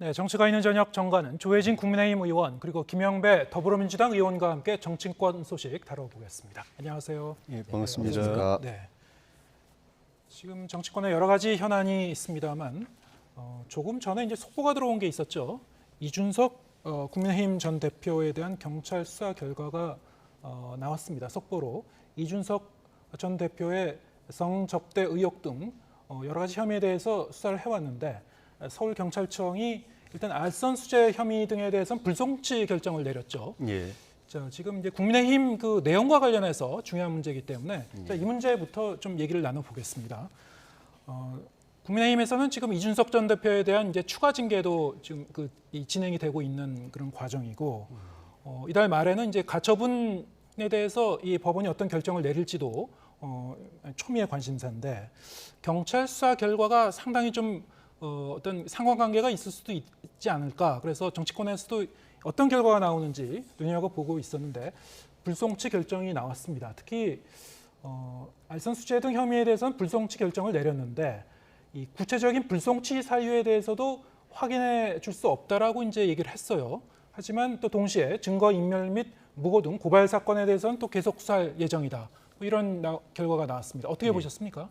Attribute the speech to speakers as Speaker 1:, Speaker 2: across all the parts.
Speaker 1: 네, 정치가 있는 저녁 정가는 조혜진 국민의힘 의원 그리고 김영배 더불어민주당 의원과 함께 정치권 소식 다뤄보겠습니다. 안녕하세요.
Speaker 2: 예, 반갑습니다.
Speaker 1: 네, 지금 정치권에 여러 가지 현안이 있습니다만 조금 전에 이제 속보가 들어온 게 있었죠. 이준석 국민의힘 전 대표에 대한 경찰 수사 결과가 나왔습니다. 속보로 이준석 전 대표의 성접대 의혹 등 여러 가지 혐의에 대해서 수사를 해왔는데 서울경찰청이 일단 알선 수재 혐의 등에 대해서는 불송치 결정을 내렸죠.
Speaker 2: 예.
Speaker 1: 자, 지금 이제 국민의힘 그 내용과 관련해서 중요한 문제이기 때문에 자, 이 문제부터 좀 얘기를 나눠보겠습니다. 국민의힘에서는 지금 이준석 전 대표에 대한 이제 추가 징계도 지금 진행이 되고 있는 그런 과정이고 이달 말에는 이제 가처분에 대해서 이 법원이 어떤 결정을 내릴지도 초미의 관심사인데 경찰 수사 결과가 상당히 좀 어떤 상관관계가 있을 수도 있지 않을까. 그래서 정치권에서도 어떤 결과가 나오는지 눈여겨보고 있었는데 불송치 결정이 나왔습니다. 특히 알선 수재 등 혐의에 대해서는 불송치 결정을 내렸는데 이 구체적인 불송치 사유에 대해서도 확인해 줄 수 없다라고 이제 얘기를 했어요. 하지만 또 동시에 증거 인멸 및 무고 등 고발 사건에 대해서는 또 계속 수사할 예정이다. 뭐 이런 결과가 나왔습니다. 어떻게 보셨습니까?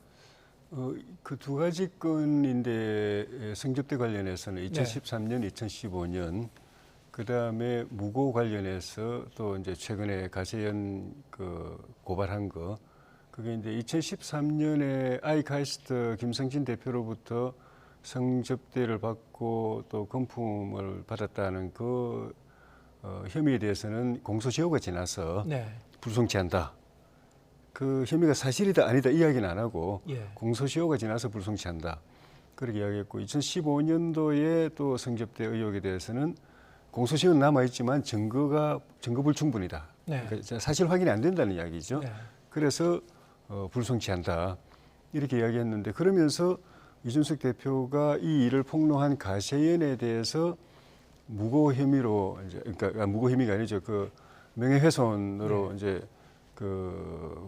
Speaker 2: 그 두 가지 건인데 성접대 관련해서는 2013년, 2015년 그 다음에 무고 관련해서 또 이제 최근에 가세연 고발한 거 그게 이제 2013년에 아이카이스트 김성진 대표로부터 성접대를 받고 또 금품을 받았다는 그 혐의에 대해서는 공소시효가 지나서 불송치한다. 그 혐의가 사실이다 아니다 이야기는 안 하고 공소시효가 지나서 불송치한다. 그렇게 이야기했고 2015년도에 또 성접대 의혹에 대해서는 공소시효는 남아있지만 증거 불충분이다. 그러니까 사실 확인이 안 된다는 이야기죠. 그래서 불송치한다. 이렇게 이야기했는데 그러면서 이준석 대표가 이 일을 폭로한 가세연에 대해서 무고 혐의로 그러니까 무고 혐의가 아니죠. 그 명예훼손으로 이제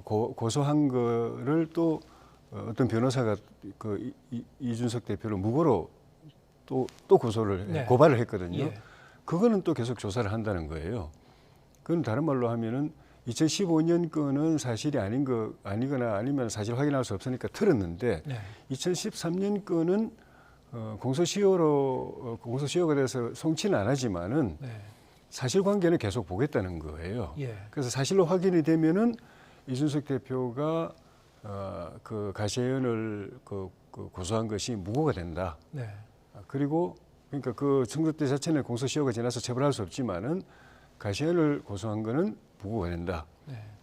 Speaker 2: 고소한 거를 또 어떤 변호사가 이준석 대표를 무고로 또 고소를 고발을 했거든요. 그거는 또 계속 조사를 한다는 거예요. 그건 다른 말로 하면은 2015년 거는 사실이 아니거나 아니면 사실 확인할 수 없으니까 틀었는데 2013년 거는 공소시효가 돼서 송치는 안 하지만은 사실관계는 계속 보겠다는 거예요. 그래서 사실로 확인이 되면은 이준석 대표가 그 가세연을 고소한 것이 무고가 된다. 그리고 그러니까 그 성접대 자체는 공소시효가 지나서 처벌할 수 없지만은 가세연을 고소한 거는 무고가 된다.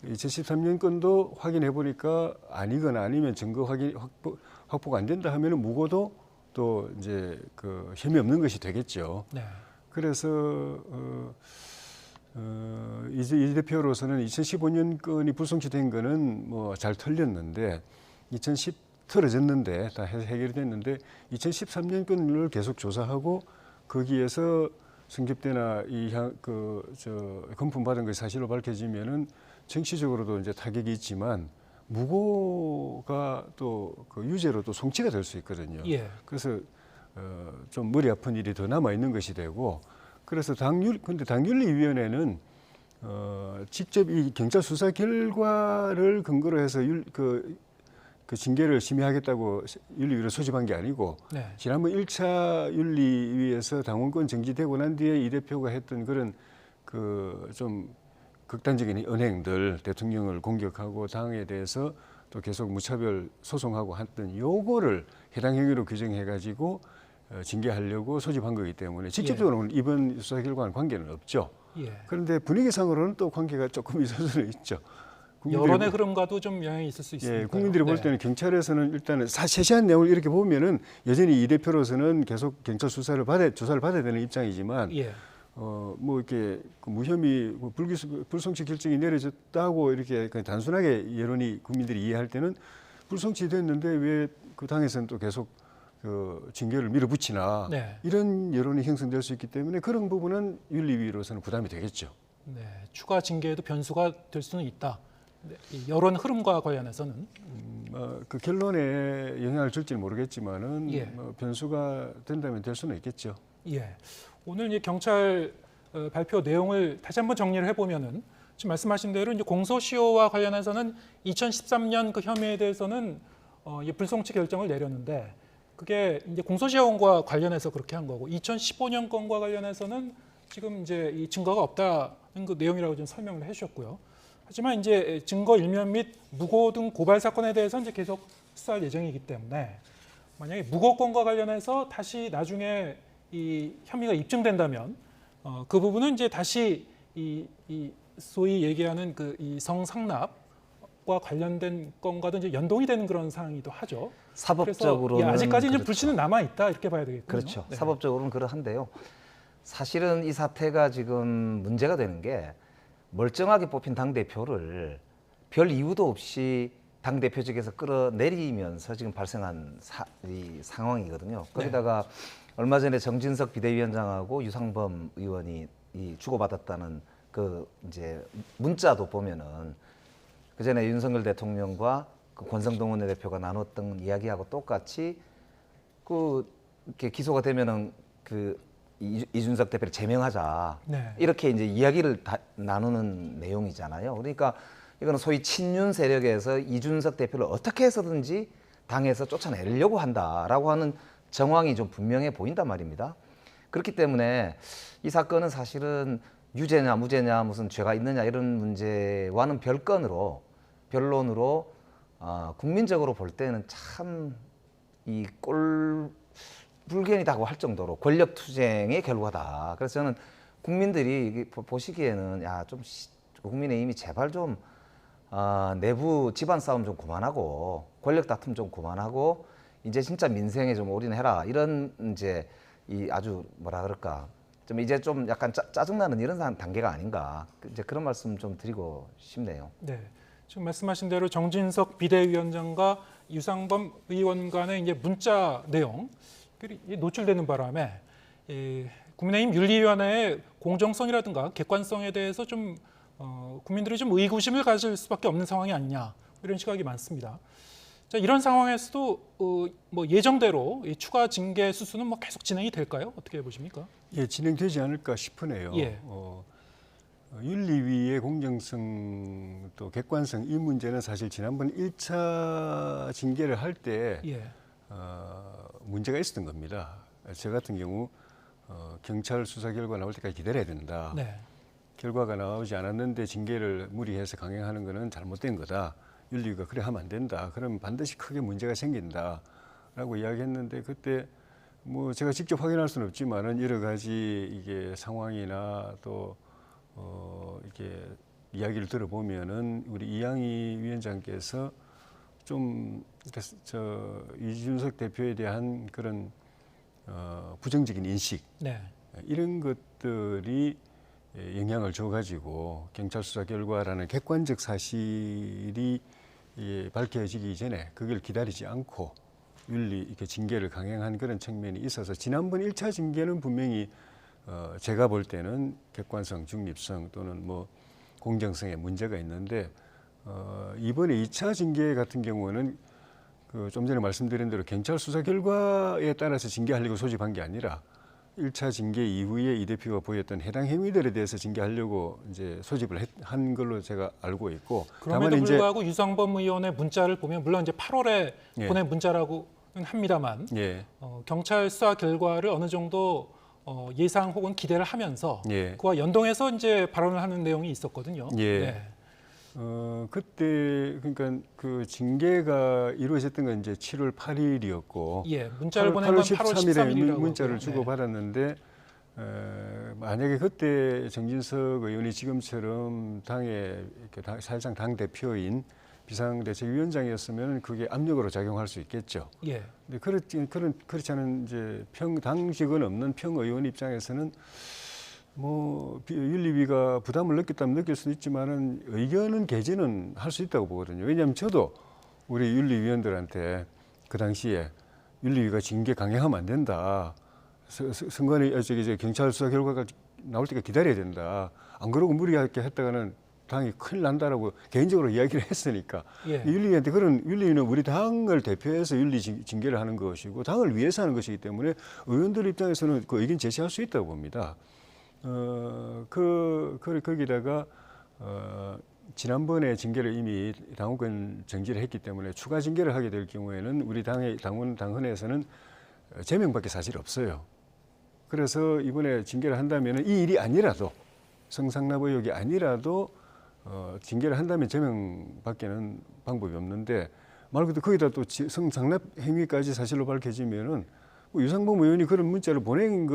Speaker 2: 2013년 건도 확인해 보니까 아니거나 아니면 증거 확보가 안 된다 하면은 무고도 또 이제 그 혐의 없는 것이 되겠죠. 그래서 이 대표로서는 2015년 건이 불송치된 거는 뭐 잘 털렸는데 틀어졌는데 다 해결됐는데 2013년 건을 계속 조사하고 거기에서 성접대나 금품 받은 것이 사실로 밝혀지면은 정치적으로도 이제 타격이 있지만 무고가 또 그 유죄로 또 송치가 될 수 있거든요. 그래서 좀 머리 아픈 일이 더 남아 있는 것이 되고 그래서 근데 당윤리위원회는 직접 이 경찰 수사 결과를 근거로 해서 그 징계를 심의하겠다고 윤리위를 소집한 게 아니고 지난번 1차 윤리위에서 당원권 정지되고 난 뒤에 이 대표가 했던 그런 좀 극단적인 언행들, 대통령을 공격하고 당에 대해서 또 계속 무차별 소송하고 했던 요거를 해당 행위로 규정해가지고 징계하려고 소집한 거기 때문에 직접적으로는 이번 수사 결과는 관계는 없죠. 그런데 분위기상으로는 또 관계가 조금 있을 수는 있죠.
Speaker 1: 여론의 흐름과도 좀 영향이 있을 수 있습니다.
Speaker 2: 국민들이 볼 때는 경찰에서는 일단은 세세한 내용을 이렇게 보면은 여전히 이 대표로서는 계속 경찰 조사를 받아야 되는 입장이지만 뭐 이렇게 무혐의 불송치 결정이 내려졌다고 이렇게 그냥 단순하게 여론이 국민들이 이해할 때는 불송치 됐는데 왜 그 당에서는 또 계속 징계를 밀어붙이나 이런 여론이 형성될 수 있기 때문에 그런 부분은 윤리위로서는 부담이 되겠죠.
Speaker 1: 추가 징계에도 변수가 될 수는 있다. 여론 흐름과 관련해서는
Speaker 2: 그 결론에 영향을 줄지는 모르겠지만은 변수가 된다면 될 수는 있겠죠.
Speaker 1: 예. 오늘 이제 경찰 발표 내용을 다시 한번 정리를 해보면은 지금 말씀하신 대로 이제 공소시효와 관련해서는 2013년 그 혐의에 대해서는 이제 불송치 결정을 내렸는데 그게 이제 공소시효과 관련해서 그렇게 한 거고 2015년 건과 관련해서는 지금 이제 이 증거가 없다는 그 내용이라고 좀 설명을 해주셨고요. 하지만 이제 증거 일면 및 무고 등 고발 사건에 대해서 이제 계속 수사할 예정이기 때문에 만약에 무고건과 관련해서 다시 나중에 이 혐의가 입증된다면 그 부분은 이제 다시 이 소위 얘기하는 그 이 성상납과 관련된 건과도 이제 연동이 되는 그런 상황이기도 하죠.
Speaker 3: 사법적으로는
Speaker 1: 그래서 아직까지 이제
Speaker 3: 그렇죠.
Speaker 1: 불씨는 남아 있다 이렇게 봐야 되겠군요.
Speaker 3: 그렇죠.
Speaker 1: 네.
Speaker 3: 사법적으로는 그러한데요. 사실은 이 사태가 지금 문제가 되는 게 멀쩡하게 뽑힌 당 대표를 별 이유도 없이 당 대표직에서 끌어내리면서 지금 발생한 이 상황이거든요. 거기다가 얼마 전에 정진석 비대위원장하고 유상범 의원이 주고받았다는 그 이제 문자도 보면은 그 전에 윤석열 대통령과 그 권성동 원내대표가 나눴던 이야기하고 똑같이 그 이렇게 기소가 되면은 그 이준석 대표를 제명하자
Speaker 1: 네.
Speaker 3: 이렇게 이제 이야기를 나누는 내용이잖아요. 그러니까 이거는 소위 친윤 세력에서 이준석 대표를 어떻게 해서든지 당에서 쫓아내려고 한다라고 하는 정황이 좀 분명해 보인단 말입니다. 그렇기 때문에 이 사건은 사실은 유죄냐 무죄냐 무슨 죄가 있느냐 이런 문제와는 변론으로 국민적으로 볼 때는 참 이 꼴불견이다고 할 정도로 권력 투쟁의 결과다. 그래서 저는 국민들이 보시기에는 좀 국민의힘이 제발 좀 내부 집안 싸움 좀 그만하고 권력 다툼 좀 그만하고 이제 진짜 민생에 좀 올인해라 이런 이제 이 아주 뭐라 그럴까 좀 이제 좀 약간 짜증나는 이런 단계가 아닌가 이제 그런 말씀 좀 드리고 싶네요.
Speaker 1: 네. 지금 말씀하신 대로 정진석 비대위원장과 유상범 의원 간의 이제 문자 내용 노출되는 바람에 국민의힘 윤리위원회의 공정성이라든가 객관성에 대해서 좀 국민들이 좀 의구심을 가질 수밖에 없는 상황이 아니냐 이런 시각이 많습니다. 자, 이런 상황에서도 뭐 예정대로 이 추가 징계 수순은 뭐 계속 진행이 될까요? 어떻게 보십니까?
Speaker 2: 예, 진행되지 않을까 싶으네요.
Speaker 1: 예.
Speaker 2: 윤리위의 공정성 또 객관성 이 문제는 사실 지난번 1차 징계를 할 때
Speaker 1: 예.
Speaker 2: 문제가 있었던 겁니다. 저 같은 경우 경찰 수사 결과 나올 때까지 기다려야 된다.
Speaker 1: 네.
Speaker 2: 결과가 나오지 않았는데 징계를 무리해서 강행하는 것은 잘못된 거다. 윤리위가 그래 하면 안 된다. 그러면 반드시 크게 문제가 생긴다라고 이야기했는데 그때 뭐 제가 직접 확인할 수는 없지만은 여러 가지 이게 상황이나 또 이렇게 이야기를 들어보면은 우리 이양희 위원장께서 좀 이준석 대표에 대한 그런 부정적인 인식
Speaker 1: 네.
Speaker 2: 이런 것들이 영향을 줘가지고 경찰 수사 결과라는 객관적 사실이 밝혀지기 전에 그걸 기다리지 않고 윤리 이렇게 징계를 강행한 그런 측면이 있어서 지난번 1차 징계는 분명히 제가 볼 때는 객관성, 중립성 또는 뭐 공정성에 문제가 있는데 이번에 2차 징계 같은 경우는 그 좀 전에 말씀드린 대로 경찰 수사 결과에 따라서 징계하려고 소집한 게 아니라 1차 징계 이후에 이 대표가 보였던 해당 행위들에 대해서 징계하려고 이제 소집을 한 걸로 제가 알고 있고
Speaker 1: 그럼에도 불구하고 유상범 의원의 문자를 보면 물론 이제 8월에
Speaker 2: 예.
Speaker 1: 보낸 문자라고는 합니다만
Speaker 2: 예.
Speaker 1: 경찰 수사 결과를 어느 정도 예상 혹은 기대를 하면서
Speaker 2: 예.
Speaker 1: 그와 연동해서 이제 발언을 하는 내용이 있었거든요.
Speaker 2: 예.
Speaker 1: 네.
Speaker 2: 그때 그러니까 그 징계가 이루어졌던 건 이제 7월 8일이었고
Speaker 1: 예, 문자를 보낸 건 8월 13일이라고
Speaker 2: 문자를 주고 받았는데 만약에 그때 정진석 의원이 지금처럼 당의 이렇게 사실상 당 대표인 비상대책위원장이었으면 그게 압력으로 작용할 수 있겠죠.
Speaker 1: 예.
Speaker 2: 근데 그렇지 않은 이제 당직은 없는 평의원 입장에서는 뭐 윤리위가 부담을 느꼈다면 느낄 수도 있지만은 의견은 개진은 할 수 있다고 보거든요. 왜냐하면 저도 우리 윤리위원들한테 그 당시에 윤리위가 징계 강행하면 안 된다. 선관위 경찰 수사 결과가 나올 때까지 기다려야 된다. 안 그러고 무리하게 했다가는 당이 큰일 난다라고 개인적으로 이야기를 했으니까
Speaker 1: 예.
Speaker 2: 윤리위한테 그런 윤리위는 우리 당을 대표해서 윤리 징계를 하는 것이고 당을 위해서 하는 것이기 때문에 의원들 입장에서는 그 의견 제시할 수 있다고 봅니다. 거기다가 지난번에 징계를 이미 당원권 정지를 했기 때문에 추가 징계를 하게 될 경우에는 우리 당헌에서는 제명밖에 사실 없어요. 그래서 이번에 징계를 한다면 이 일이 아니라도 성상납 의혹이 아니라도 징계를 한다면 제명밖에는 방법이 없는데 말 그대로 거기다 또 성상납 행위까지 사실로 밝혀지면은 뭐 유상범 의원이 그런 문자를 보낸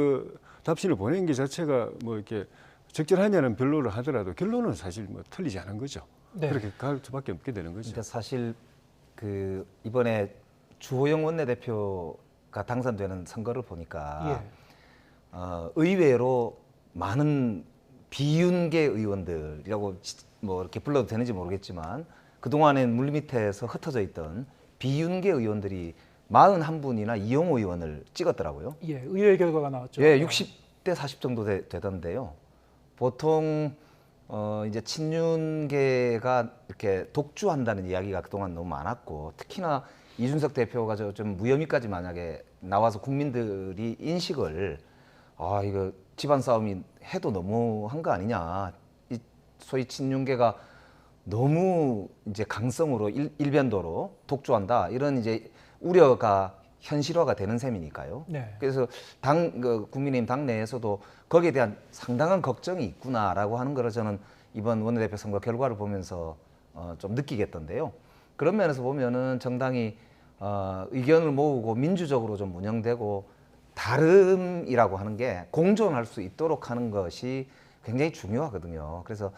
Speaker 2: 답신을 보낸 게 자체가 뭐 이렇게 적절하냐는 변론을 하더라도 결론은 사실 뭐 틀리지 않은 거죠.
Speaker 1: 네.
Speaker 2: 그렇게 갈 수밖에 없게 되는 거죠.
Speaker 3: 그러니까 사실 그 이번에 주호영 원내대표가 당선되는 선거를 보니까
Speaker 1: 예.
Speaker 3: 의외로 많은 비윤계 의원들이라고 뭐 이렇게 불러도 되는지 모르겠지만 그동안엔 물밑에서 흩어져 있던 비윤계 의원들이 41분이나 이용호 의원을 찍었더라고요.
Speaker 1: 예, 의외의 결과가 나왔죠.
Speaker 3: 예, 60대 40 정도 되던데요. 보통 이제 친윤계가 이렇게 독주한다는 이야기가 그동안 너무 많았고 특히나 이준석 대표가 좀 무혐의까지 만약에 나와서 국민들이 인식을 이거 집안 싸움이 해도 너무한 거 아니냐. 이 소위 친윤계가 너무 이제 강성으로 일변도로 독주한다. 이런 이제 우려가 현실화가 되는 셈이니까요.
Speaker 1: 네.
Speaker 3: 그래서 국민의힘 당내에서도 거기에 대한 상당한 걱정이 있구나라고 하는 거를 저는 이번 원내대표 선거 결과를 보면서 좀 느끼겠던데요. 그런 면에서 보면은 정당이 의견을 모으고 민주적으로 좀 운영되고 다름이라고 하는 게 공존할 수 있도록 하는 것이 굉장히 중요하거든요. 그래서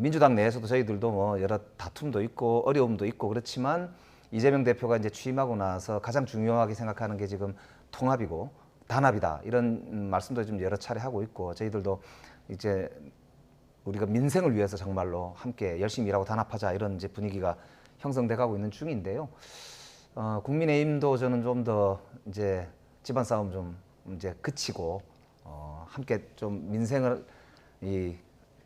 Speaker 3: 민주당 내에서도 저희들도 뭐 여러 다툼도 있고 어려움도 있고 그렇지만 이재명 대표가 이제 취임하고 나서 가장 중요하게 생각하는 게 지금 통합이고 단합이다 이런 말씀도 좀 여러 차례 하고 있고 저희들도 이제 우리가 민생을 위해서 정말로 함께 열심히 일하고 단합하자 이런 이제 분위기가 형성돼 가고 있는 중인데요. 국민의힘도 저는 좀 더 이제 집안 싸움 좀 이제 그치고 함께 좀 민생을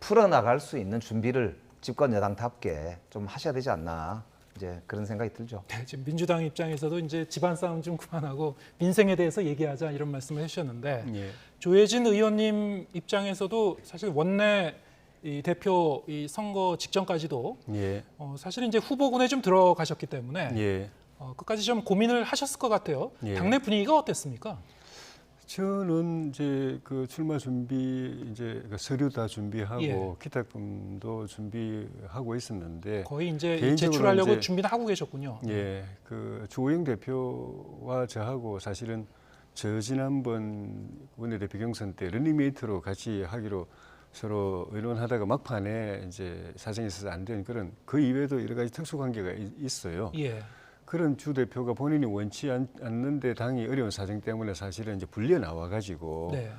Speaker 3: 풀어나갈 수 있는 준비를 집권 여당답게 좀 하셔야 되지 않나 이제 그런 생각이 들죠.
Speaker 1: 네, 지금 민주당 입장에서도 이제 집안 싸움 좀 그만하고 민생에 대해서 얘기하자 이런 말씀을 해주셨는데
Speaker 2: 예.
Speaker 1: 조혜진 의원님 입장에서도 사실 원내 이 대표 이 선거 직전까지도
Speaker 2: 예.
Speaker 1: 사실 이제 후보군에 좀 들어가셨기 때문에
Speaker 2: 예.
Speaker 1: 끝까지 좀 고민을 하셨을 것 같아요.
Speaker 2: 예.
Speaker 1: 당내 분위기가 어땠습니까?
Speaker 2: 저는 이제 그 출마 준비 이제 그 서류 다 준비하고
Speaker 1: 예.
Speaker 2: 기탁금도 준비하고 있었는데
Speaker 1: 거의 이제
Speaker 2: 개인적으로
Speaker 1: 제출하려고
Speaker 2: 이제
Speaker 1: 준비를 하고 계셨군요.
Speaker 2: 예, 그 주호영 대표와 저하고 사실은 지난번 원내대표 경선 때 런닝메이트로 같이 하기로 서로 의논하다가 막판에 이제 사정이 있어서 안 된 그런 그 이외에도 여러 가지 특수 관계가 있어요.
Speaker 1: 예.
Speaker 2: 그런 주 대표가 본인이 원치 않는데 당이 어려운 사정 때문에 사실은 이제 불려 나와 가지고
Speaker 1: 네.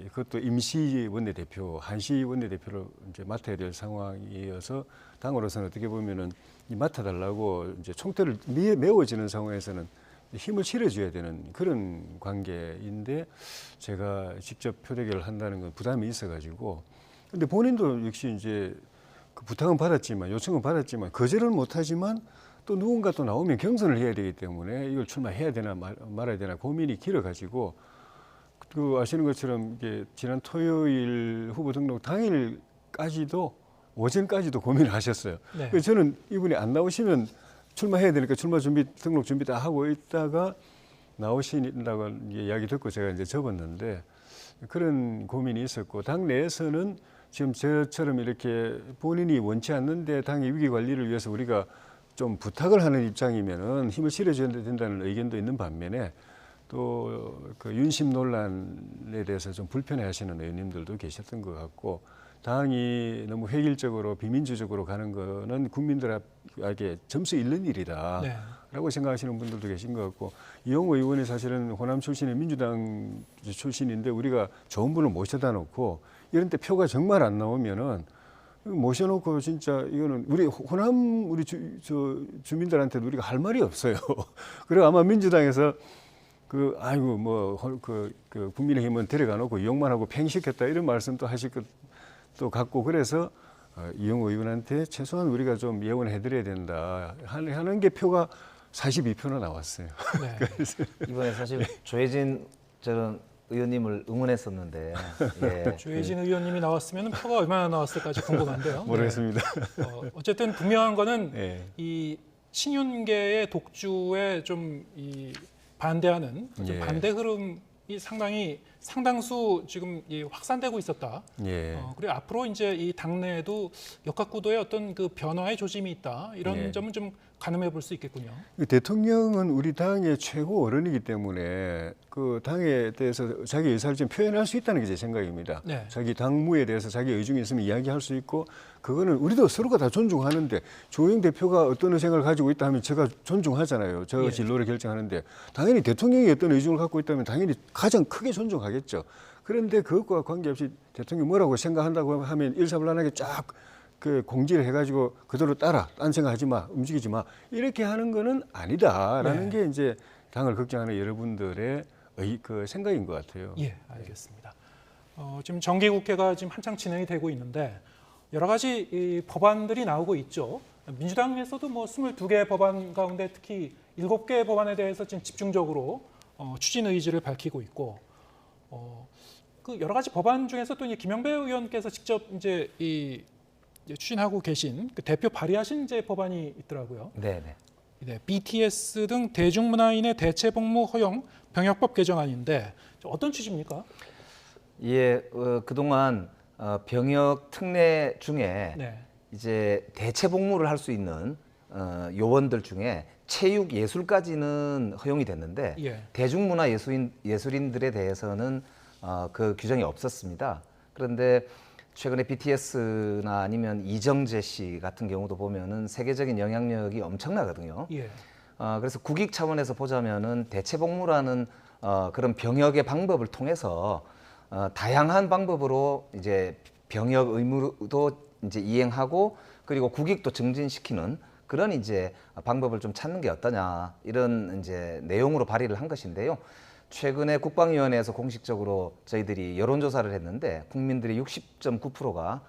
Speaker 2: 그것도 임시 원내대표, 한시 원내대표를 이제 맡아야 될 상황이어서 당으로서는 어떻게 보면은 이 맡아달라고 이제 총대를 메워지는 상황에서는 힘을 실어줘야 되는 그런 관계인데 제가 직접 표대결을 한다는 건 부담이 있어가지고 근데 본인도 역시 이제 그 부탁은 받았지만 요청은 받았지만 거절을 못하지만 또 누군가 또 나오면 경선을 해야 되기 때문에 이걸 출마해야 되나 말아야 되나 고민이 길어가지고 그 아시는 것처럼 이게 지난 토요일 후보 등록 당일까지도 오전까지도 고민을 하셨어요.
Speaker 1: 네.
Speaker 2: 그래서 저는 이분이 안 나오시면 출마해야 되니까 출마 준비 등록 준비 다 하고 있다가 나오신다고 이야기 듣고 제가 이제 접었는데 그런 고민이 있었고 당 내에서는 지금 저처럼 이렇게 본인이 원치 않는데 당의 위기 관리를 위해서 우리가 좀 부탁을 하는 입장이면은 힘을 실어줘야 된다는 의견도 있는 반면에 또 그 윤심 논란에 대해서 좀 불편해하시는 의원님들도 계셨던 것 같고 당이 너무 획일적으로 비민주적으로 가는 거는 국민들에게 점수 잃는 일이다라고
Speaker 1: 네.
Speaker 2: 생각하시는 분들도 계신 것 같고 이용호 의원이 사실은 호남 출신의 민주당 출신인데 우리가 좋은 분을 모셔다 놓고 이런 때 표가 정말 안 나오면은 모셔놓고 진짜 이거는 우리 호남 우리 주민들한테도 우리가 할 말이 없어요. 그리고 아마 민주당에서 그 아이고 뭐 그 국민의힘은 데려가 놓고 이용만 하고 팽시켰다 이런 말씀도 하실 것도 같고 그래서 이용호 의원한테 최소한 우리가 좀 예원해드려야 된다 하는 게 표가 42표나 나왔어요.
Speaker 1: 네.
Speaker 3: 이번에 사실 조혜진 저는 의원님을 응원했었는데 예.
Speaker 1: 조혜진 의원님이 나왔으면 표가 얼마나 나왔을까 아주 궁금한데요.
Speaker 2: 모르겠습니다.
Speaker 1: 네. 어쨌든 분명한 거는
Speaker 2: 네.
Speaker 1: 이 친윤계의 독주에 좀 이 반대하는 좀
Speaker 2: 예.
Speaker 1: 반대 흐름이 상당히 상당수 지금 확산되고 있었다.
Speaker 2: 예.
Speaker 1: 그리고 앞으로 이제 이 당내에도 역학구도의 어떤 그 변화의 조짐이 있다. 이런
Speaker 2: 예.
Speaker 1: 점은 좀 가늠해 볼 수 있겠군요.
Speaker 2: 대통령은 우리 당의 최고 어른이기 때문에 그 당에 대해서 자기 의사를 좀 표현할 수 있다는 게 제 생각입니다.
Speaker 1: 네.
Speaker 2: 자기 당무에 대해서 자기 의중이 있으면 이야기할 수 있고 그거는 우리도 서로가 다 존중하는데 조영 대표가 어떤 의생을 가지고 있다 하면 제가 존중하잖아요. 저
Speaker 1: 예.
Speaker 2: 진로를 결정하는데 당연히 대통령이 어떤 의중을 갖고 있다면 당연히 가장 크게 존중하겠죠. 그런데 그것과 관계없이 대통령이 뭐라고 생각한다고 하면 일사불란하게 쫙 그 공지를 해가지고 그대로 따라 딴 생각하지 마 움직이지 마 이렇게 하는 거는 아니다라는
Speaker 1: 네.
Speaker 2: 게 이제 당을 걱정하는 여러분들의 그 생각인 것 같아요.
Speaker 1: 예, 알겠습니다. 지금 정기국회가 지금 한창 진행이 되고 있는데 여러 가지 이 법안들이 나오고 있죠. 민주당에서도 뭐 22개 법안 가운데 특히 7개 법안에 대해서 지금 집중적으로 추진 의지를 밝히고 있고 그 여러 가지 법안 중에서 또 김영배 의원께서 직접 이제 추진하고 계신 그 대표 발의하신 이제 법안이 있더라고요.
Speaker 3: 네네.
Speaker 1: 네, BTS 등 대중문화인의 대체 복무 허용 병역법 개정안인데 어떤 취지입니까?
Speaker 3: 예, 그동안 병역 특례 중에
Speaker 1: 네.
Speaker 3: 이제 대체 복무를 할 수 있는 요원들 중에 체육 예술까지는 허용이 됐는데
Speaker 1: 예.
Speaker 3: 대중문화 예술인들에 대해서는 그 규정이 없었습니다. 그런데 최근에 BTS나 아니면 이정재 씨 같은 경우도 보면은 세계적인 영향력이 엄청나거든요.
Speaker 1: 예.
Speaker 3: 그래서 국익 차원에서 보자면은 대체 복무라는 그런 병역의 방법을 통해서 다양한 방법으로 이제 병역 의무도 이제 이행하고 그리고 국익도 증진시키는 그런 이제 방법을 좀 찾는 게 어떠냐 이런 이제 내용으로 발의를 한 것인데요. 최근에 국방위원회에서 공식적으로 저희들이 여론조사를 했는데 국민들의 60.9%가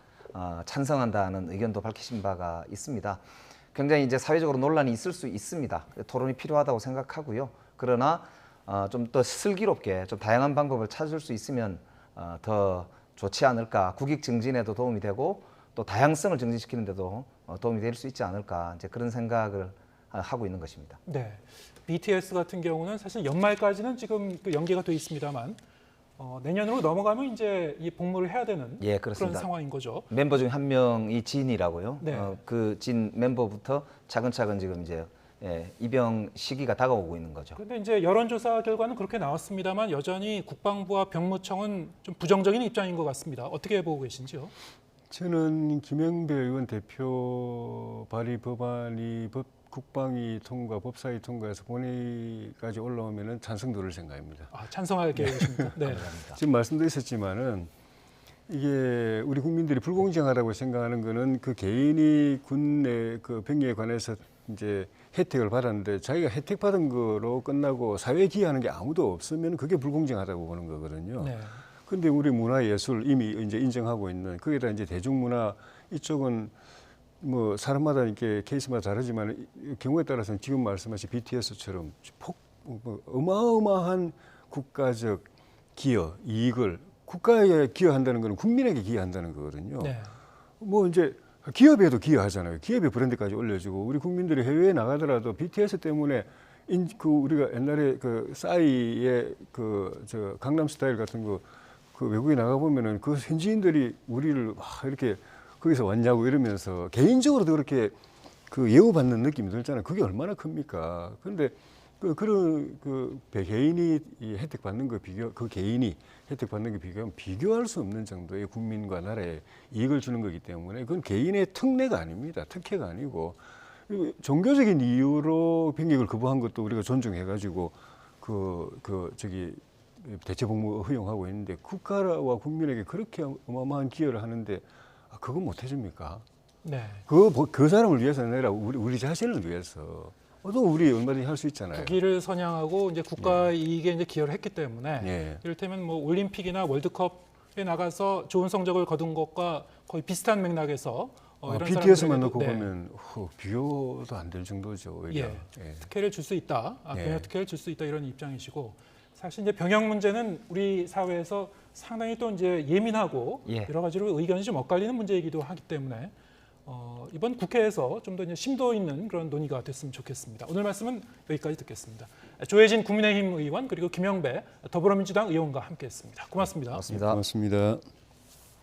Speaker 3: 찬성한다는 의견도 밝히신 바가 있습니다. 굉장히 이제 사회적으로 논란이 있을 수 있습니다. 토론이 필요하다고 생각하고요. 그러나 좀 더 슬기롭게 좀 다양한 방법을 찾을 수 있으면 더 좋지 않을까. 국익 증진에도 도움이 되고 또 다양성을 증진시키는 데도 도움이 될 수 있지 않을까. 이제 그런 생각을 하고 있는 것입니다.
Speaker 1: 네. BTS 같은 경우는 사실 연말까지는 지금 그 연기가 돼 있습니다만 내년으로 넘어가면 이제 이 복무를 해야 되는
Speaker 3: 예,
Speaker 1: 그런
Speaker 3: 그렇습니다.
Speaker 1: 상황인 거죠.
Speaker 3: 멤버 중 한 명이 진이라고요.
Speaker 1: 네.
Speaker 3: 그 진 멤버부터 차근차근 지금 이제 입영 시기가 다가오고 있는 거죠.
Speaker 1: 그런데 이제 여론조사 결과는 그렇게 나왔습니다만 여전히 국방부와 병무청은 좀 부정적인 입장인 것 같습니다. 어떻게 보고 계신지요?
Speaker 2: 저는 김영배 의원 대표 발의 법안이 국방위 통과, 법사위 통과해서 본회의까지 올라오면은 찬성 들을 생각입니다.
Speaker 1: 찬성할 계획이십니까? 네.
Speaker 3: 감사합니다.
Speaker 2: 지금 말씀도 있었지만은 이게 우리 국민들이 불공정하다고 생각하는 거는 그 개인이 군내 그 병력에 관해서 이제 혜택을 받았는데 자기가 혜택 받은 거로 끝나고 사회에 기여하는 게 아무도 없으면 그게 불공정하다고 보는 거거든요.
Speaker 1: 네.
Speaker 2: 근데 우리 문화예술 이미 이제 인정하고 있는 거기다 이제 대중문화 이쪽은 뭐 사람마다 이렇게 케이스마다 다르지만 경우에 따라서는 지금 말씀하신 BTS처럼 어마어마한 국가적 기여 이익을 국가에 기여한다는 것은 국민에게 기여한다는 거거든요.
Speaker 1: 네.
Speaker 2: 뭐 이제 기업에도 기여하잖아요. 기업의 브랜드까지 올려주고 우리 국민들이 해외에 나가더라도 BTS 때문에 그 우리가 옛날에 그 싸이의 저 강남 스타일 같은 거 그 외국에 나가 보면은 그 현지인들이 우리를 막 이렇게 거기서 왔냐고 이러면서 개인적으로도 그렇게 그 예우받는 느낌이 들잖아요. 그게 얼마나 큽니까? 그런데 그런 개인이 이 혜택 받는 거 그 개인이 혜택 받는 게 비교할 수 없는 정도의 국민과 나라에 이익을 주는 거기 때문에 그건 개인의 특례가 아닙니다. 특혜가 아니고 종교적인 이유로 병역을 거부한 것도 우리가 존중해가지고 저기 대체 복무 허용하고 있는데 국가와 국민에게 그렇게 어마어마한 기여를 하는데 그거 못 해줍니까?
Speaker 1: 네.
Speaker 2: 그 사람을 위해서 아니라 우리 자신을 위해서. 또 우리 얼마든지 할 수 있잖아요.
Speaker 1: 국위를 선양하고 이제 국가 이익에 이제 기여를 했기 때문에
Speaker 2: 예.
Speaker 1: 이를테면 뭐 올림픽이나 월드컵 나가서 좋은 성적을 거둔 것과 거의 비슷한 맥락에서 이런
Speaker 2: BTS만
Speaker 1: 사람들에게도,
Speaker 2: 놓고 보면 비교도 안 될 정도죠. 오히려. 예.
Speaker 1: 특혜를 줄 수 있다,
Speaker 2: 예.
Speaker 1: 병역 특혜를 줄 수 있다 이런 입장이시고 사실 이제 병역 문제는 우리 사회에서 상당히 또 이제 예민하고
Speaker 3: 예.
Speaker 1: 여러 가지로 의견이 좀 엇갈리는 문제이기도 하기 때문에 이번 국회에서 좀 더 이제 심도 있는 그런 논의가 됐으면 좋겠습니다. 오늘 말씀은 여기까지 듣겠습니다. 조혜진 국민의힘 의원 그리고 김영배 더불어민주당 의원과 함께했습니다. 고맙습니다.
Speaker 3: 맞습니다.
Speaker 2: 고맙습니다.